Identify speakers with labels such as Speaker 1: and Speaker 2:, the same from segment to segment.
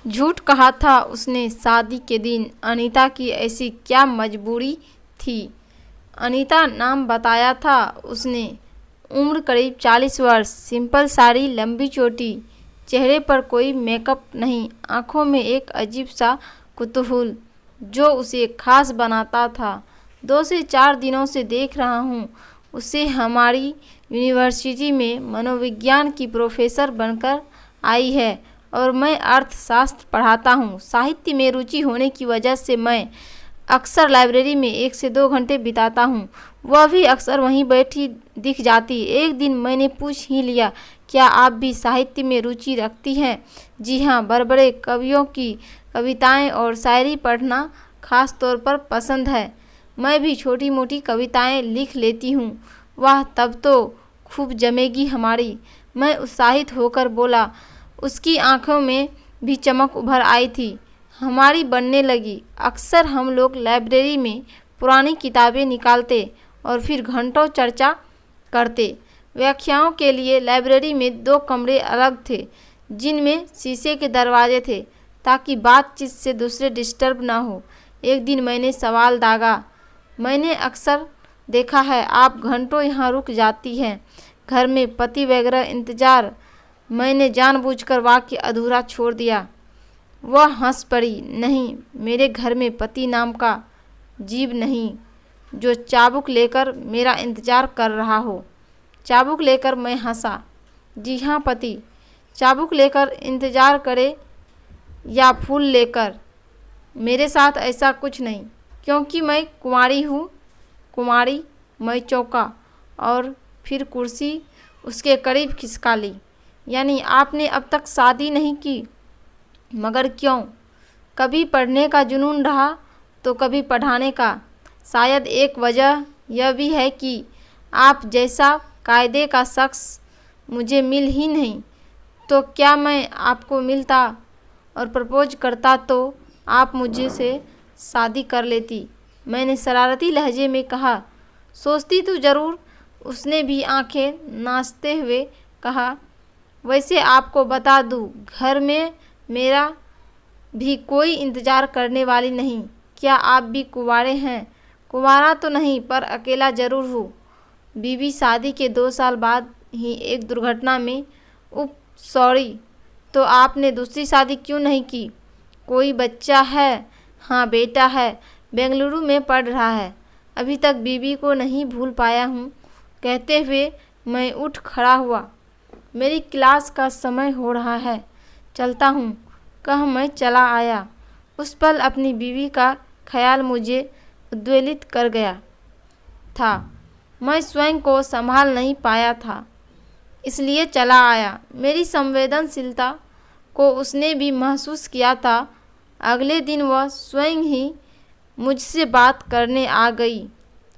Speaker 1: झूठ कहा था उसने शादी के दिन। अनीता की ऐसी क्या मजबूरी थी? अनीता नाम बताया था उसने। उम्र करीब 40 वर्ष, सिंपल साड़ी, लंबी चोटी, चेहरे पर कोई मेकअप नहीं, आंखों में एक अजीब सा कुतूहल जो उसे खास बनाता था। 2 से 4 दिनों से देख रहा हूँ उसे। हमारी यूनिवर्सिटी में मनोविज्ञान की प्रोफेसर बनकर आई है और मैं अर्थशास्त्र पढ़ाता हूँ। साहित्य में रुचि होने की वजह से मैं अक्सर लाइब्रेरी में 1 से 2 घंटे बिताता हूँ। वह भी अक्सर वहीं बैठी दिख जाती। एक दिन मैंने पूछ ही लिया, क्या आप भी साहित्य में रुचि रखती हैं? जी हाँ, बड़े-बड़े कवियों की कविताएं और शायरी पढ़ना खास तौर पर पसंद है। मैं भी छोटी मोटी कविताएं लिख लेती हूँ। वाह, तब तो खूब जमेगी हमारी। मैं उत्साहित होकर बोला। उसकी आंखों में भी चमक उभर आई थी। हमारी बनने लगी। अक्सर हम लोग लाइब्रेरी में पुरानी किताबें निकालते और फिर घंटों चर्चा करते। व्याख्याओं के लिए लाइब्रेरी में 2 कमरे अलग थे जिनमें शीशे के दरवाजे थे ताकि बातचीत से दूसरे डिस्टर्ब ना हो। एक दिन मैंने सवाल दागा, मैंने अक्सर देखा है आप घंटों यहाँ रुक जाती हैं, घर में पति वगैरह इंतजार। मैंने जानबूझकर वाक्य अधूरा छोड़ दिया। वह हंस पड़ी। नहीं, मेरे घर में पति नाम का जीव नहीं जो चाबुक लेकर मेरा इंतजार कर रहा हो। चाबुक लेकर? मैं हंसा। जी हाँ, पति चाबुक लेकर इंतजार करे या फूल लेकर, मेरे साथ ऐसा कुछ नहीं, क्योंकि मैं कुंवारी हूँ। कुंवारी? मैं चौंका और फिर कुर्सी उसके करीब खिसका ली। यानी आपने अब तक शादी नहीं की? मगर क्यों? कभी पढ़ने का जुनून रहा तो कभी पढ़ाने का। शायद एक वजह यह भी है कि आप जैसा कायदे का शख्स मुझे मिल ही नहीं। तो क्या मैं आपको मिलता और प्रपोज करता तो आप मुझे से शादी कर लेती? मैंने शरारती लहजे में कहा। सोचती तो ज़रूर। उसने भी आंखें नाचते हुए कहा। वैसे आपको बता दूं, घर में मेरा भी कोई इंतज़ार करने वाली नहीं। क्या आप भी कुंवारे हैं? कुंवारा तो नहीं, पर अकेला ज़रूर हूँ। बीवी शादी के 2 साल बाद ही एक दुर्घटना में। उप सॉरी। तो आपने दूसरी शादी क्यों नहीं की? कोई बच्चा है? हाँ, बेटा है, बेंगलुरु में पढ़ रहा है। अभी तक बीवी को नहीं भूल पाया हूँ। कहते हुए मैं उठ खड़ा हुआ। मेरी क्लास का समय हो रहा है, चलता हूँ, कह मैं चला आया। उस पल अपनी बीवी का ख्याल मुझे उद्वेलित कर गया था। मैं स्वयं को संभाल नहीं पाया था, इसलिए चला आया। मेरी संवेदनशीलता को उसने भी महसूस किया था। अगले दिन वह स्वयं ही मुझसे बात करने आ गई।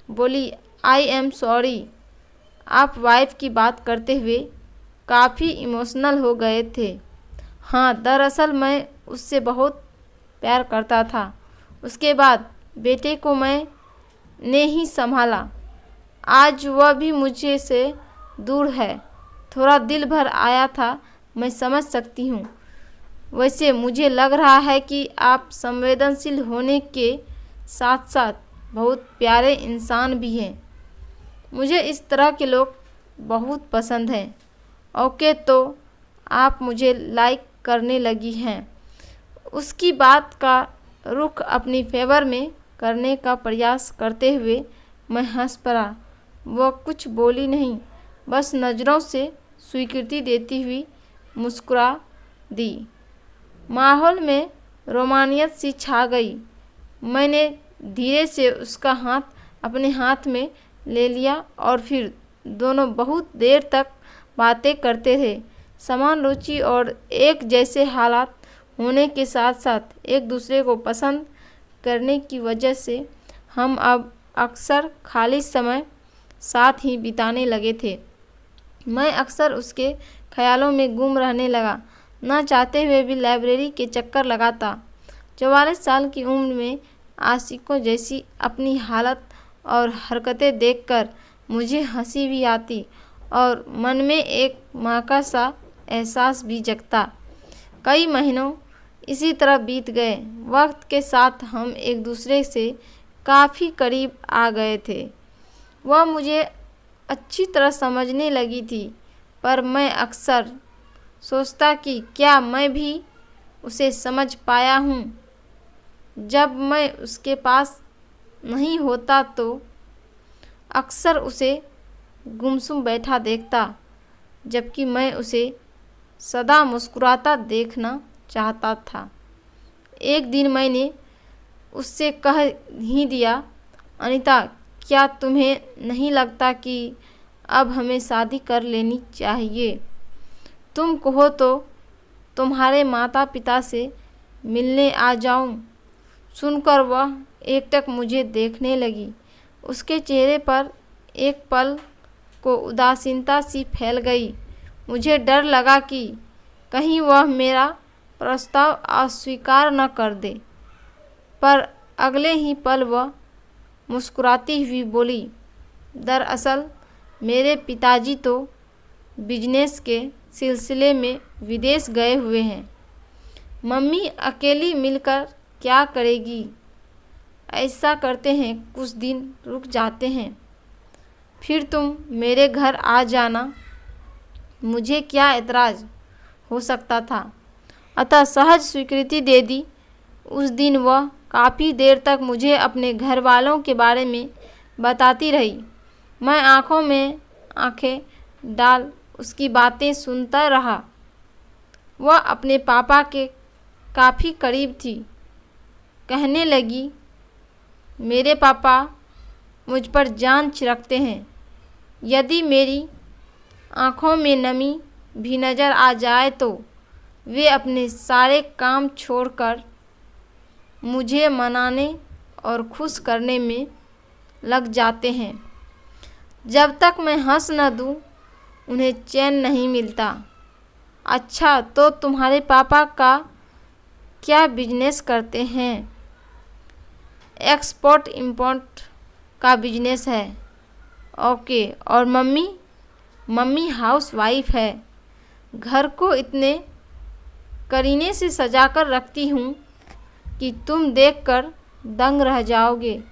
Speaker 1: बोली, आई एम सॉरी। आप वाइफ की बात करते हुए काफ़ी इमोशनल हो गए थे। हाँ, दरअसल मैं उससे बहुत प्यार करता था। उसके बाद बेटे को मैंने ही संभाला। आज वह भी मुझे से दूर है। थोड़ा दिल भर आया था, मैं समझ सकती हूँ। वैसे मुझे लग रहा है कि आप संवेदनशील होने के साथ साथ बहुत प्यारे इंसान भी हैं। मुझे इस तरह के लोग बहुत पसंद हैं। ओके, तो आप मुझे लाइक करने लगी हैं। उसकी बात का रुख अपनी फेवर में करने का प्रयास करते हुए मैं हंस पड़ा। वह कुछ बोली नहीं, बस नज़रों से स्वीकृति देती हुई मुस्कुरा दी। माहौल में रोमानियत सी छा गई। मैंने धीरे से उसका हाथ अपने हाथ में ले लिया और फिर दोनों बहुत देर तक बातें करते रहे। समान रुचि और एक जैसे हालात होने के साथ साथ एक दूसरे को पसंद करने की वजह से हम अब अक्सर खाली समय साथ ही बिताने लगे थे। मैं अक्सर उसके ख्यालों में गुम रहने लगा। न चाहते हुए भी लाइब्रेरी के चक्कर लगाता। 44 साल की उम्र में आशिकों जैसी अपनी हालत और हरकतें देखकर मुझे हंसी भी आती और मन में एक माँ का सा एहसास भी जगता। कई महीनों इसी तरह बीत गए। वक्त के साथ हम एक दूसरे से काफ़ी करीब आ गए थे। वह मुझे अच्छी तरह समझने लगी थी, पर मैं अक्सर सोचता कि क्या मैं भी उसे समझ पाया हूँ। जब मैं उसके पास नहीं होता तो अक्सर उसे गुमसुम बैठा देखता, जबकि मैं उसे सदा मुस्कुराता देखना चाहता था। एक दिन मैंने उससे कह ही दिया, अनीता, क्या तुम्हें नहीं लगता कि अब हमें शादी कर लेनी चाहिए? तुम कहो तो तुम्हारे माता पिता से मिलने आ जाऊं। सुनकर वह एकटक मुझे देखने लगी। उसके चेहरे पर एक पल को उदासीनता सी फैल गई। मुझे डर लगा कि कहीं वह मेरा प्रस्ताव अस्वीकार न कर दे, पर अगले ही पल वह मुस्कुराती हुई बोली, दरअसल मेरे पिताजी तो बिजनेस के सिलसिले में विदेश गए हुए हैं। मम्मी अकेली मिलकर क्या करेगी? ऐसा करते हैं, कुछ दिन रुक जाते हैं, फिर तुम मेरे घर आ जाना। मुझे क्या एतराज़ हो सकता था, अतः सहज स्वीकृति दे दी। उस दिन वह काफ़ी देर तक मुझे अपने घर वालों के बारे में बताती रही। मैं आँखों में आँखें डाल उसकी बातें सुनता रहा। वह अपने पापा के काफ़ी करीब थी। कहने लगी, मेरे पापा मुझ पर जान छिड़कते हैं। यदि मेरी आँखों में नमी भी नज़र आ जाए तो वे अपने सारे काम छोड़कर मुझे मनाने और खुश करने में लग जाते हैं। जब तक मैं हंस न दूँ उन्हें चैन नहीं मिलता। अच्छा, तो तुम्हारे पापा का क्या बिजनेस करते हैं? एक्सपोर्ट इंपोर्ट का बिजनेस है। ओके, और मम्मी? मम्मी हाउस वाइफ है। घर को इतने करीने से सजाकर रखती हूँ कि तुम देखकर दंग रह जाओगे।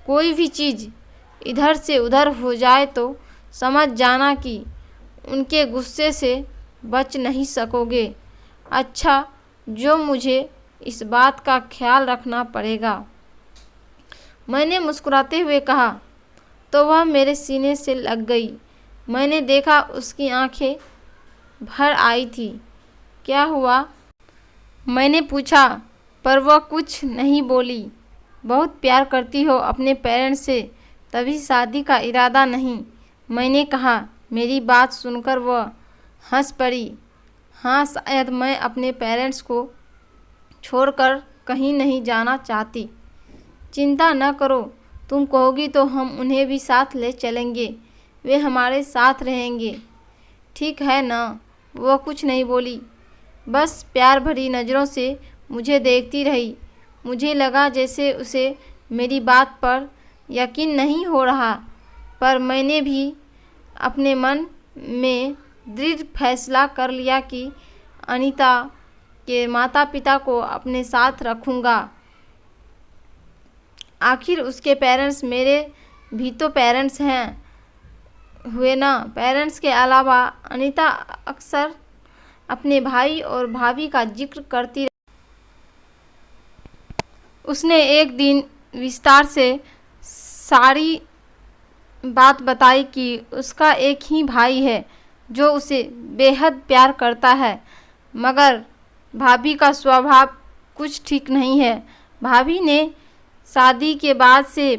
Speaker 1: कोई भी चीज़ इधर से उधर हो जाए तो समझ जाना कि उनके गुस्से से बच नहीं सकोगे। अच्छा, जो मुझे इस बात का ख्याल रखना पड़ेगा। मैंने मुस्कुराते हुए कहा, तो वह मेरे सीने से लग गई। मैंने देखा उसकी आंखें भर आई थी। क्या हुआ? मैंने पूछा, पर वह कुछ नहीं बोली। बहुत प्यार करती हो अपने पेरेंट्स से, तभी शादी का इरादा नहीं? मैंने कहा। मेरी बात सुनकर वह हंस पड़ी। हाँ, शायद मैं अपने पेरेंट्स को छोड़कर कहीं नहीं जाना चाहती। चिंता न करो, तुम कहोगी तो हम उन्हें भी साथ ले चलेंगे। वे हमारे साथ रहेंगे, ठीक है ना? वह कुछ नहीं बोली, बस प्यार भरी नज़रों से मुझे देखती रही। मुझे लगा जैसे उसे मेरी बात पर यकीन नहीं हो रहा, पर मैंने भी अपने मन में दृढ़ फैसला कर लिया कि अनीता के माता पिता को अपने साथ रखूँगा। आखिर उसके पेरेंट्स मेरे भी तो पेरेंट्स हैं हुए ना। पेरेंट्स के अलावा अनीता अक्सर अपने भाई और भाभी का जिक्र करती रही। उसने एक दिन विस्तार से सारी बात बताई कि उसका एक ही भाई है जो उसे बेहद प्यार करता है, मगर भाभी का स्वभाव कुछ ठीक नहीं है। भाभी ने शादी के बाद से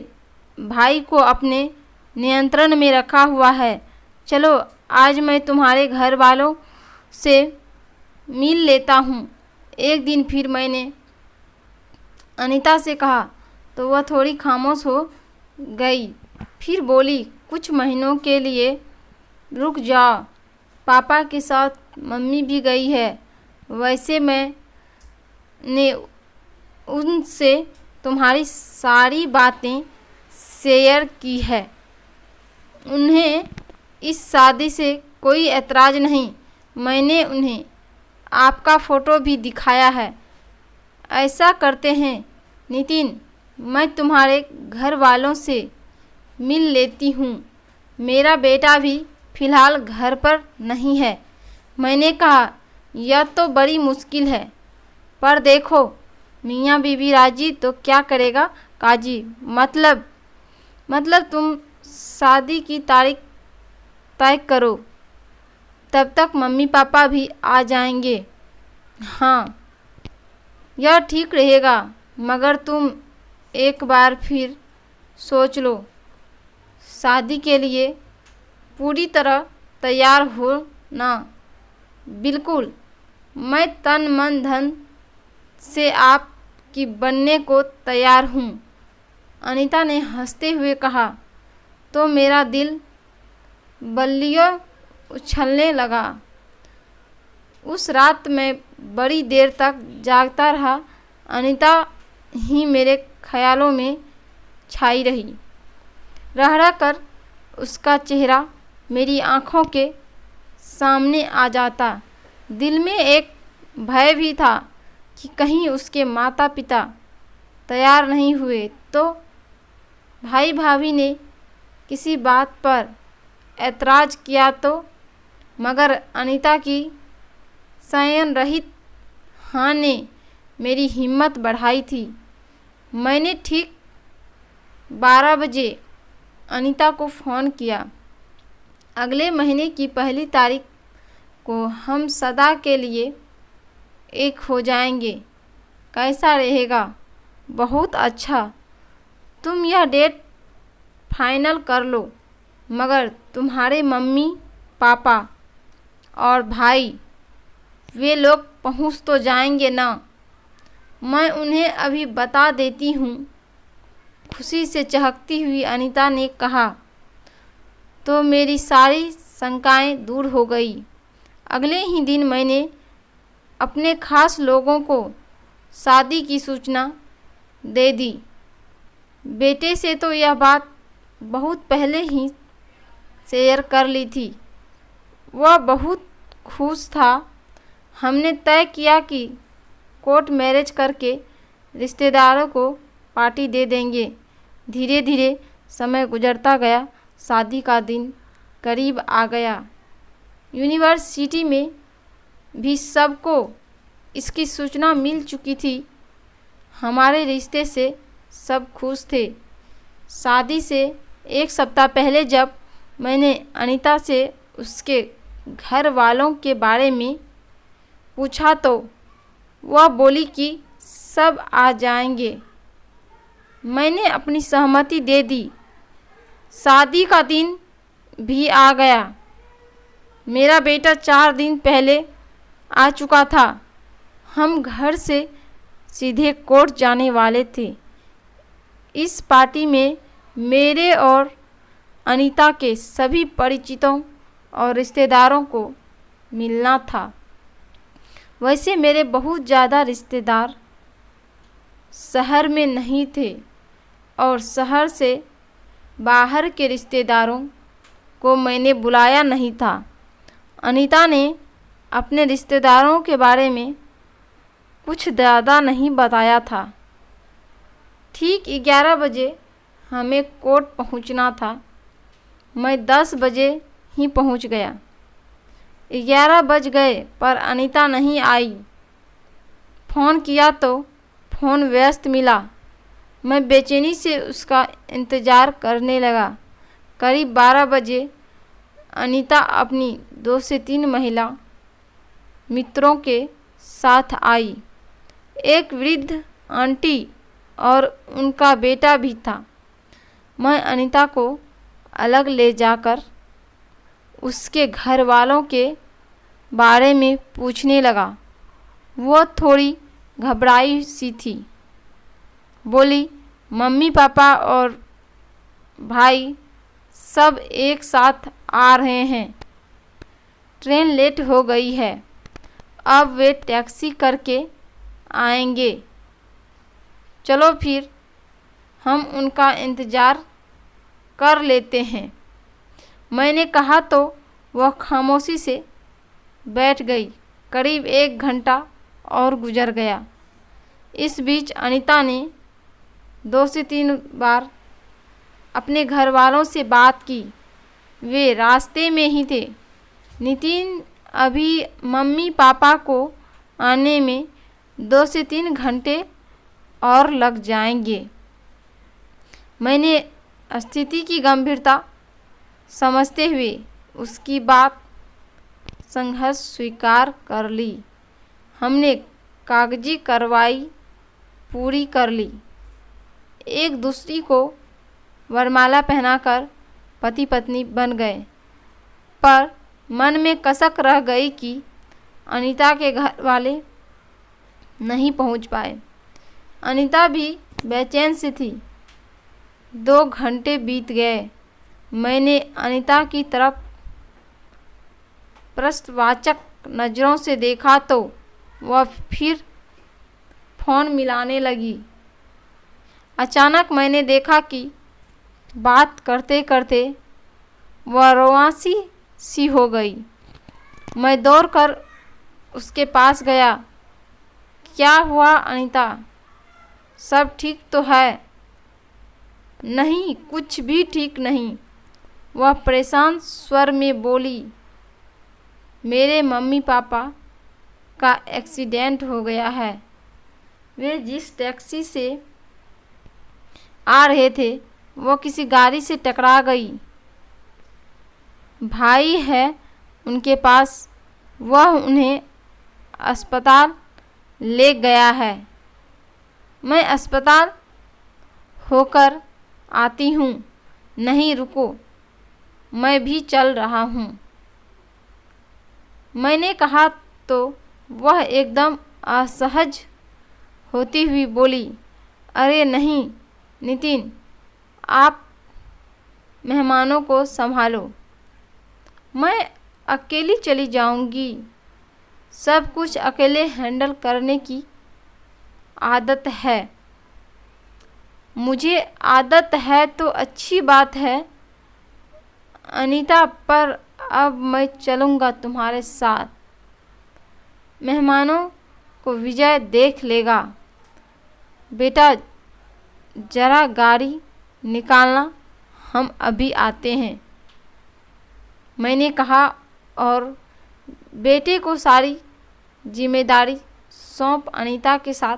Speaker 1: भाई को अपने नियंत्रण में रखा हुआ है। चलो, आज मैं तुम्हारे घर वालों से मिल लेता हूँ। एक दिन फिर मैंने अनीता से कहा तो वह थोड़ी खामोश हो गई। फिर बोली, कुछ महीनों के लिए रुक जाओ, पापा के साथ मम्मी भी गई है। वैसे मैंने उनसे तुम्हारी सारी बातें शेयर की है। उन्हें इस शादी से कोई ऐतराज़ नहीं। मैंने उन्हें आपका फ़ोटो भी दिखाया है। ऐसा करते हैं नितिन, मैं तुम्हारे घर वालों से मिल लेती हूँ। मेरा बेटा भी फ़िलहाल घर पर नहीं है। मैंने कहा, यह तो बड़ी मुश्किल है, पर देखो मियाँ बीवी राजी तो क्या करेगा काजी। मतलब तुम शादी की तारीख तय करो, तब तक मम्मी पापा भी आ जाएंगे। हाँ, यह ठीक रहेगा, मगर तुम एक बार फिर सोच लो। शादी के लिए पूरी तरह तैयार हो ना? बिल्कुल, मैं तन मन धन से आपकी बनने को तैयार हूँ। अनीता ने हंसते हुए कहा तो मेरा दिल बल्लियों उछलने लगा। उस रात मैं बड़ी देर तक जागता रहा। अनीता ही मेरे ख्यालों में छाई रही। रह कर उसका चेहरा मेरी आँखों के सामने आ जाता। दिल में एक भय भी था कि कहीं उसके माता पिता तैयार नहीं हुए तो भाई भाभी ने किसी बात पर ऐतराज़ किया तो। मगर अनीता की संयम रहित हाँ ने मेरी हिम्मत बढ़ाई थी। मैंने ठीक 12 बजे अनीता को फ़ोन किया। अगले महीने की 1 तारीख को हम सदा के लिए एक हो जाएंगे। कैसा रहेगा? बहुत अच्छा। तुम यह डेट फाइनल कर लो, मगर तुम्हारे मम्मी पापा और भाई, वे लोग पहुंच तो जाएंगे ना? मैं उन्हें अभी बता देती हूँ, खुशी से चहकती हुई अनीता ने कहा। तो मेरी सारी शंकाएं दूर हो गई। अगले ही दिन मैंने अपने खास लोगों को शादी की सूचना दे दी। बेटे से तो यह बात बहुत पहले ही शेयर कर ली थी। वह बहुत खुश था। हमने तय किया कि कोर्ट मैरिज करके रिश्तेदारों को पार्टी दे देंगे। धीरे धीरे समय गुजरता गया। शादी का दिन करीब आ गया। यूनिवर्सिटी में भी सबको इसकी सूचना मिल चुकी थी। हमारे रिश्ते से सब खुश थे। शादी से 1 सप्ताह पहले जब मैंने अनीता से उसके घर वालों के बारे में पूछा तो वह बोली कि सब आ जाएंगे। मैंने अपनी सहमति दे दी। शादी का दिन भी आ गया। मेरा बेटा 4 दिन पहले आ चुका था। हम घर से सीधे कोर्ट जाने वाले थे। इस पार्टी में मेरे और अनीता के सभी परिचितों और रिश्तेदारों को मिलना था। वैसे मेरे बहुत ज़्यादा रिश्तेदार शहर में नहीं थे और शहर से बाहर के रिश्तेदारों को मैंने बुलाया नहीं था। अनीता ने अपने रिश्तेदारों के बारे में कुछ ज़्यादा नहीं बताया था। ठीक 11 बजे हमें कोर्ट पहुंचना था। मैं 10 बजे ही पहुंच गया। 11 बज गए पर अनीता नहीं आई। फ़ोन किया तो फ़ोन व्यस्त मिला। मैं बेचैनी से उसका इंतज़ार करने लगा। करीब 12 बजे अनीता अपनी 2 से 3 महिला मित्रों के साथ आई। एक वृद्ध आंटी और उनका बेटा भी था। मैं अनीता को अलग ले जाकर उसके घर वालों के बारे में पूछने लगा। वह थोड़ी घबराई सी थी। बोली, मम्मी पापा और भाई सब एक साथ आ रहे हैं। ट्रेन लेट हो गई है। अब वे टैक्सी करके आएंगे। चलो फिर हम उनका इंतज़ार कर लेते हैं। मैंने कहा तो वह खामोशी से बैठ गई। करीब 1 घंटा और गुजर गया। इस बीच अनीता ने 2 से 3 बार अपने घर वालों से बात की। वे रास्ते में ही थे। नितिन, अभी मम्मी पापा को आने में 2 से 3 घंटे और लग जाएंगे। मैंने स्थिति की गंभीरता समझते हुए उसकी बात संघर्ष स्वीकार कर ली। हमने कागजी कार्रवाई पूरी कर ली। एक दूसरी को वरमाला पहनाकर पति पत्नी बन गए। पर मन में कसक रह गई कि अनीता के घर वाले नहीं पहुंच पाए। अनीता भी बेचैन सी थी। 2 घंटे बीत गए। मैंने अनीता की तरफ प्रश्नवाचक नज़रों से देखा तो वह फिर फ़ोन मिलाने लगी। अचानक मैंने देखा कि बात करते करते वह रोआसी सी हो गई। मैं दौड़कर उसके पास गया। क्या हुआ अनीता? सब ठीक तो है? नहीं, कुछ भी ठीक नहीं, वह परेशान स्वर में बोली। मेरे मम्मी पापा का एक्सीडेंट हो गया है। वे जिस टैक्सी से आ रहे थे वो किसी गाड़ी से टकरा गई। भाई है उनके पास, वह उन्हें अस्पताल ले गया है। मैं अस्पताल होकर आती हूँ। नहीं, रुको, मैं भी चल रहा हूँ, मैंने कहा तो वह एकदम असहज होती हुई बोली। अरे नहीं नितिन, आप मेहमानों को संभालो, मैं अकेली चली जाऊंगी। सब कुछ अकेले हैंडल करने की आदत है। मुझे आदत है तो अच्छी बात है अनीता, पर अब मैं चलूँगा तुम्हारे साथ। मेहमानों को विजय देख लेगा। बेटा ज़रा गाड़ी निकालना, हम अभी आते हैं, मैंने कहा और बेटे को सारी जिम्मेदारी सौंप अनीता के साथ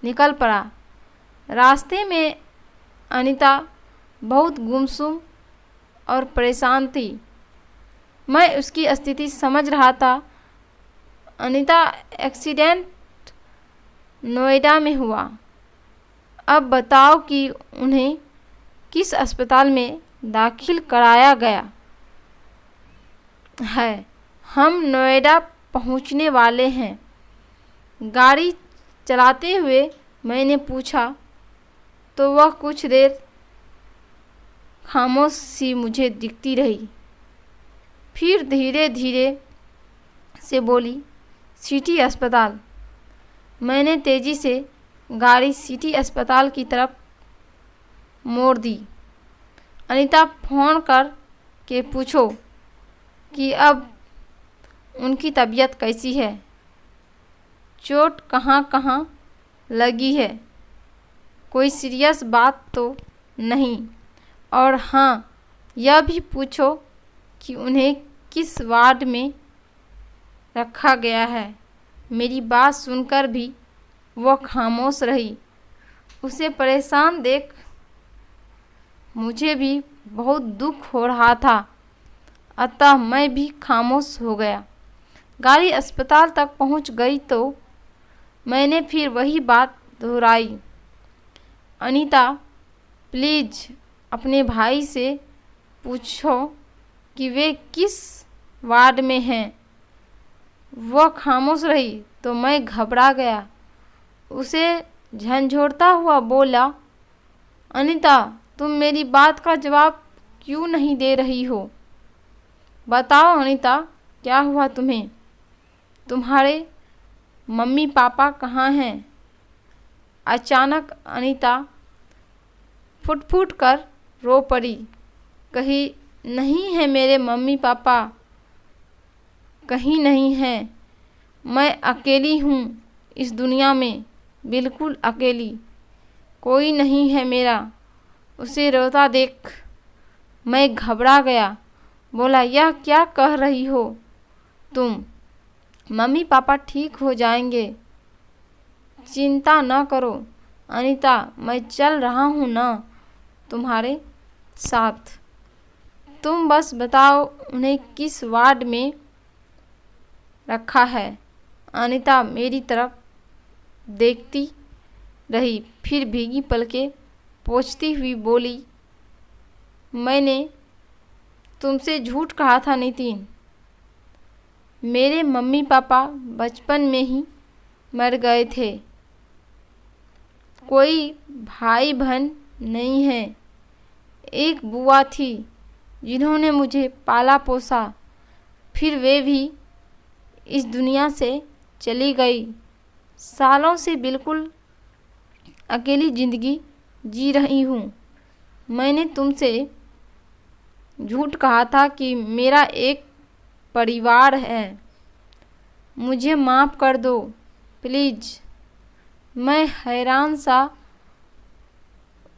Speaker 1: निकल पड़ा। रास्ते में अनीता बहुत गुमसुम और परेशान थी। मैं उसकी स्थिति समझ रहा था। अनीता एक्सीडेंट नोएडा में हुआ। अब बताओ कि उन्हें किस अस्पताल में दाखिल कराया गया है। हम नोएडा पहुंचने वाले हैं। गाड़ी चलाते हुए मैंने पूछा तो वह कुछ देर खामोश सी मुझे दिखती रही। फिर धीरे धीरे से बोली, सिटी अस्पताल। मैंने तेज़ी से गाड़ी सिटी अस्पताल की तरफ मोड़ दी। अनीता, फ़ोन कर के पूछो कि अब उनकी तबीयत कैसी है, चोट कहाँ कहाँ लगी है, कोई सीरियस बात तो नहीं, और हाँ, यह भी पूछो कि उन्हें किस वार्ड में रखा गया है। मेरी बात सुनकर भी वह खामोश रही। उसे परेशान देख मुझे भी बहुत दुख हो रहा था, अतः मैं भी खामोश हो गया। गाड़ी अस्पताल तक पहुंच गई तो मैंने फिर वही बात दोहराई। अनीता, प्लीज़ अपने भाई से पूछो कि वे किस वार्ड में हैं। वह खामोश रही तो मैं घबरा गया। उसे झंझोड़ता हुआ बोला, अनीता, तुम मेरी बात का जवाब क्यों नहीं दे रही हो? बताओ अनीता, क्या हुआ तुम्हें? तुम्हारे मम्मी पापा कहाँ हैं? अचानक अनीता फुट फुट कर रो पड़ी। कहीं नहीं है मेरे मम्मी पापा, कहीं नहीं हैं। मैं अकेली हूँ इस दुनिया में। बिल्कुल अकेली, कोई नहीं है मेरा। उसे रोता देख मैं घबरा गया। बोला, यह क्या कह रही हो तुम? मम्मी पापा ठीक हो जाएंगे, चिंता न करो अनीता, मैं चल रहा हूँ ना तुम्हारे साथ। तुम बस बताओ उन्हें किस वार्ड में रखा है। अनीता मेरी तरफ देखती रही, फिर भीगी पलकें पोंछती हुई बोली, मैंने तुमसे झूठ कहा था नितिन। मेरे मम्मी पापा बचपन में ही मर गए थे। कोई भाई बहन नहीं है। एक बुआ थी जिन्होंने मुझे पाला पोसा, फिर वे भी इस दुनिया से चली गई। सालों से बिल्कुल अकेली ज़िंदगी जी रही हूँ। मैंने तुमसे झूठ कहा था कि मेरा एक परिवार है। मुझे माफ़ कर दो प्लीज़। मैं हैरान सा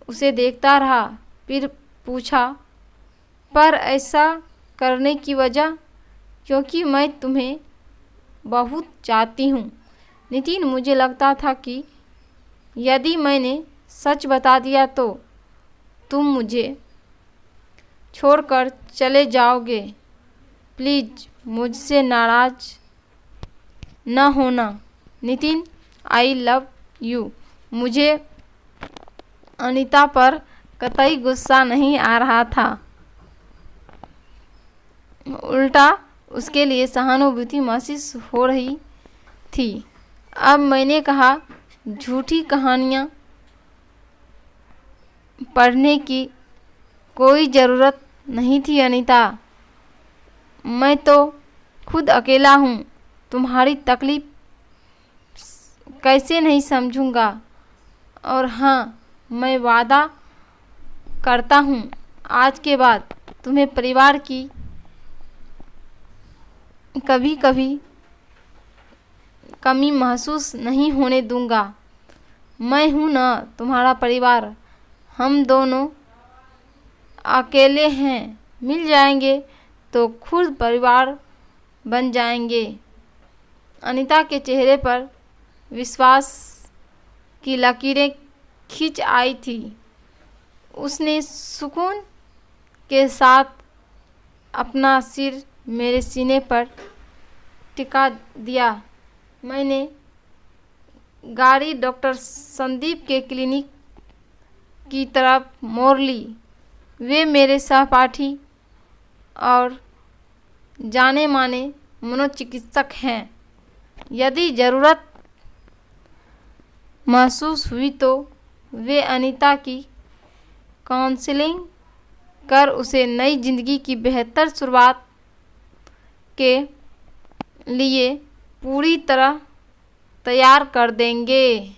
Speaker 1: उसे देखता रहा, फिर पूछा, पर ऐसा करने की वजह? क्योंकि मैं तुम्हें बहुत चाहती हूँ नितिन। मुझे लगता था कि यदि मैंने सच बता दिया तो तुम मुझे छोड़कर चले जाओगे। प्लीज़ मुझसे नाराज़ न होना नितिन, आई लव यू। मुझे अनीता पर कतई गुस्सा नहीं आ रहा था, उल्टा उसके लिए सहानुभूति महसूस हो रही थी। अब मैंने कहा, झूठी कहानियाँ पढ़ने की कोई ज़रूरत नहीं थी अनीता। मैं तो खुद अकेला हूँ, तुम्हारी तकलीफ़ कैसे नहीं समझूंगा। और हाँ, मैं वादा करता हूँ आज के बाद तुम्हें परिवार की कभी कमी महसूस नहीं होने दूंगा। मैं हूँ ना तुम्हारा परिवार। हम दोनों अकेले हैं, मिल जाएंगे तो खुद परिवार बन जाएंगे। अनीता के चेहरे पर विश्वास की लकीरें खिंच आई थी। उसने सुकून के साथ अपना सिर मेरे सीने पर टिका दिया। मैंने गाड़ी डॉक्टर संदीप के क्लिनिक की तरफ मोड़ ली। वे मेरे सहपाठी और जाने माने मनोचिकित्सक हैं। यदि ज़रूरत महसूस हुई तो वे अनीता की काउंसलिंग कर उसे नई ज़िंदगी की बेहतर शुरुआत के लिए पूरी तरह तैयार कर देंगे।